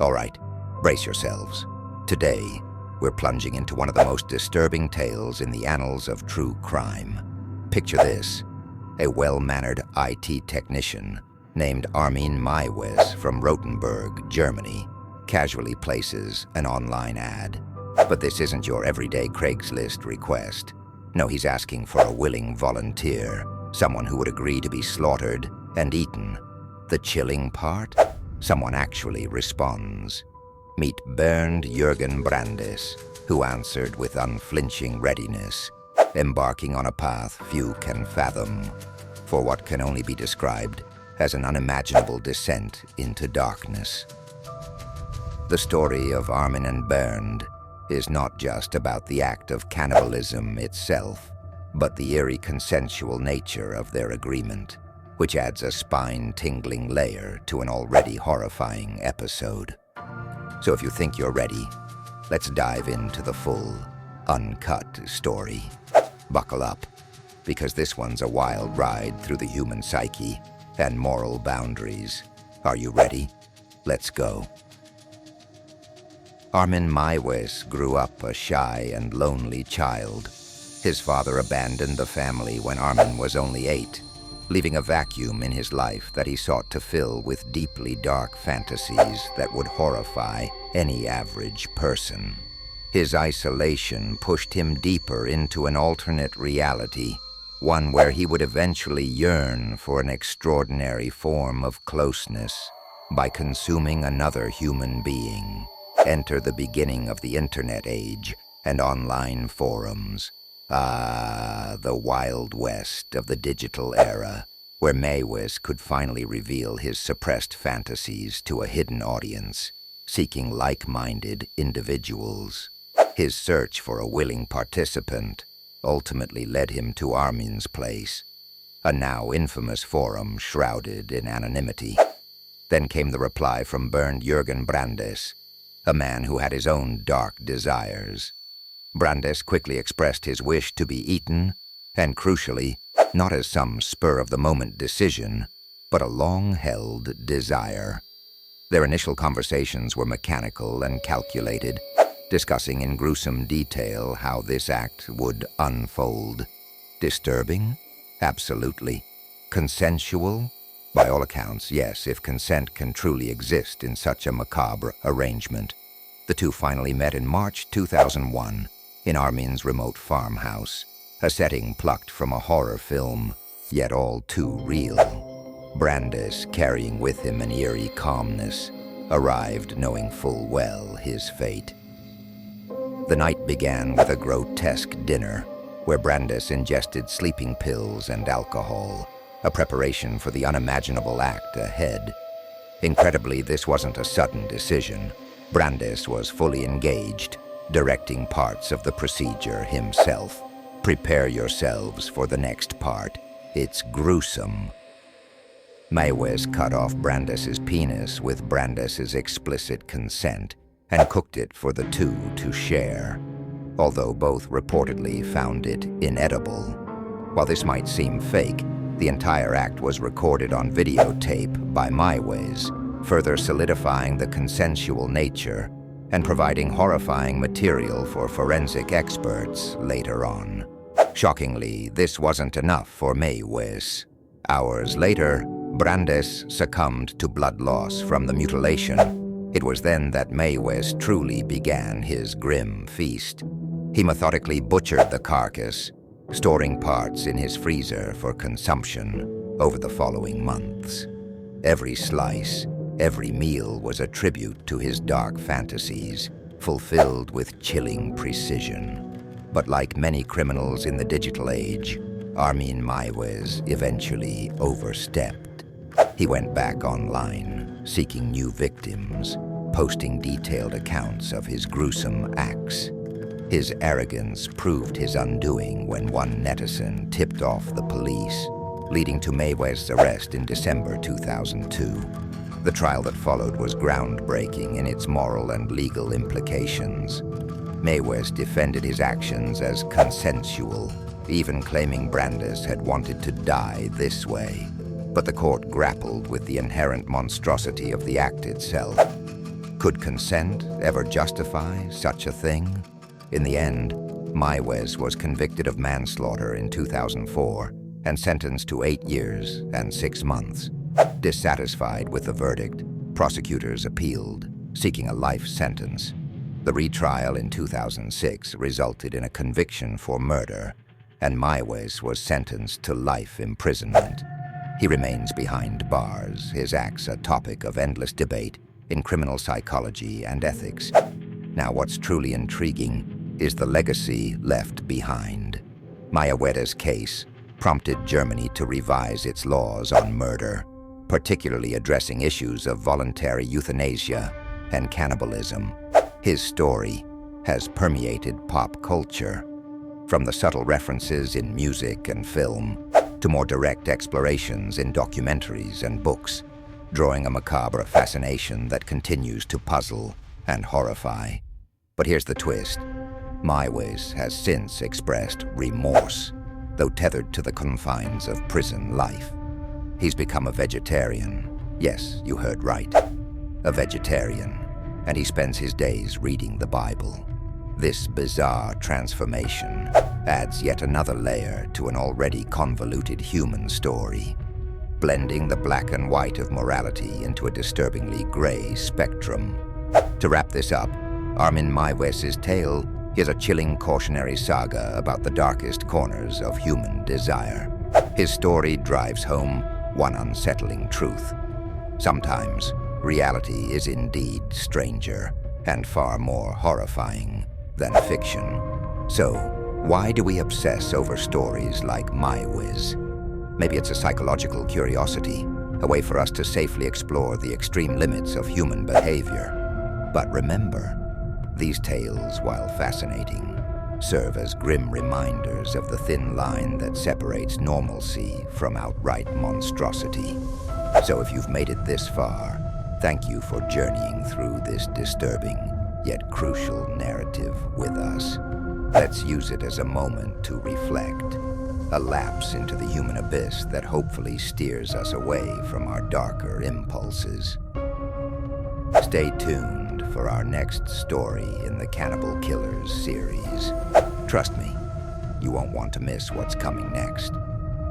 All right, brace yourselves. Today, we're plunging into one of the most disturbing tales in the annals of true crime. Picture this: a well-mannered IT technician named Armin Meiwes from Rothenburg, Germany, casually places an online ad. But this isn't your everyday Craigslist request. No, he's asking for a willing volunteer, someone who would agree to be slaughtered and eaten. The chilling part? Someone actually responds. Meet Bernd Jürgen Brandes, who answered with unflinching readiness, embarking on a path few can fathom, for what can only be described as an unimaginable descent into darkness. The story of Armin and Bernd is not just about the act of cannibalism itself, but the eerie consensual nature of their agreement, which adds a spine-tingling layer to an already horrifying episode. So if you think you're ready, let's dive into the full, uncut story. Buckle up, because this one's a wild ride through the human psyche and moral boundaries. Are you ready? Let's go. Armin Meiwes grew up a shy and lonely child. His father abandoned the family when Armin was only 8, leaving a vacuum in his life that he sought to fill with deeply dark fantasies that would horrify any average person. His isolation pushed him deeper into an alternate reality, one where he would eventually yearn for an extraordinary form of closeness by consuming another human being. Enter the beginning of the internet age and online forums. The Wild West of the digital era, where Meiwes could finally reveal his suppressed fantasies to a hidden audience, seeking like-minded individuals. His search for a willing participant ultimately led him to Armin's place, a now infamous forum shrouded in anonymity. Then came the reply from Bernd Jürgen Brandes, a man who had his own dark desires. Brandes quickly expressed his wish to be eaten, and crucially, not as some spur-of-the-moment decision, but a long-held desire. Their initial conversations were mechanical and calculated, discussing in gruesome detail how this act would unfold. Disturbing? Absolutely. Consensual? By all accounts, yes, if consent can truly exist in such a macabre arrangement. The two finally met in March 2001 in Armin's remote farmhouse, a setting plucked from a horror film, yet all too real. Brandes, carrying with him an eerie calmness, arrived knowing full well his fate. The night began with a grotesque dinner, where Brandes ingested sleeping pills and alcohol, a preparation for the unimaginable act ahead. Incredibly, this wasn't a sudden decision. Brandes was fully engaged, directing parts of the procedure himself. Prepare yourselves for the next part. It's gruesome. Meiwes cut off Brandes's penis with Brandes's explicit consent and cooked it for the two to share, although both reportedly found it inedible. While this might seem fake, the entire act was recorded on videotape by Meiwes, further solidifying the consensual nature and providing horrifying material for forensic experts later on. Shockingly, this wasn't enough for Meiwes. Hours later, Brandes succumbed to blood loss from the mutilation. It was then that Meiwes truly began his grim feast. He methodically butchered the carcass, storing parts in his freezer for consumption over the following months. Every slice, every meal was a tribute to his dark fantasies, fulfilled with chilling precision. But like many criminals in the digital age, Armin Meiwes eventually overstepped. He went back online, seeking new victims, posting detailed accounts of his gruesome acts. His arrogance proved his undoing when one netizen tipped off the police, leading to Meiwes' arrest in December 2002. The trial that followed was groundbreaking in its moral and legal implications. Meiwes defended his actions as consensual, even claiming Brandes had wanted to die this way. But the court grappled with the inherent monstrosity of the act itself. Could consent ever justify such a thing? In the end, Meiwes was convicted of manslaughter in 2004 and sentenced to 8 years and 6 months. Dissatisfied with the verdict, prosecutors appealed, seeking a life sentence. The retrial in 2006 resulted in a conviction for murder, and Meiwes was sentenced to life imprisonment. He remains behind bars, his acts a topic of endless debate in criminal psychology and ethics. Now, what's truly intriguing is the legacy left behind. Meiwes' case prompted Germany to revise its laws on murder, particularly addressing issues of voluntary euthanasia and cannibalism. His story has permeated pop culture, from the subtle references in music and film to more direct explorations in documentaries and books, drawing a macabre fascination that continues to puzzle and horrify. But here's the twist. Meiwes has since expressed remorse, though tethered to the confines of prison life. He's become a vegetarian. Yes, you heard right. A vegetarian. And he spends his days reading the Bible. This bizarre transformation adds yet another layer to an already convoluted human story, blending the black and white of morality into a disturbingly gray spectrum. To wrap this up, Armin Meiwes' tale is a chilling cautionary saga about the darkest corners of human desire. His story drives home one unsettling truth. Sometimes, reality is indeed stranger and far more horrifying than fiction. So, why do we obsess over stories like Meiwes? Maybe it's a psychological curiosity, a way for us to safely explore the extreme limits of human behavior. But remember, these tales, while fascinating, serve as grim reminders of the thin line that separates normalcy from outright monstrosity. So if you've made it this far, thank you for journeying through this disturbing yet crucial narrative with us. Let's use it as a moment to reflect, a lapse into the human abyss that hopefully steers us away from our darker impulses. Stay tuned for our next story in the Cannibal Killers series. Trust me, you won't want to miss what's coming next.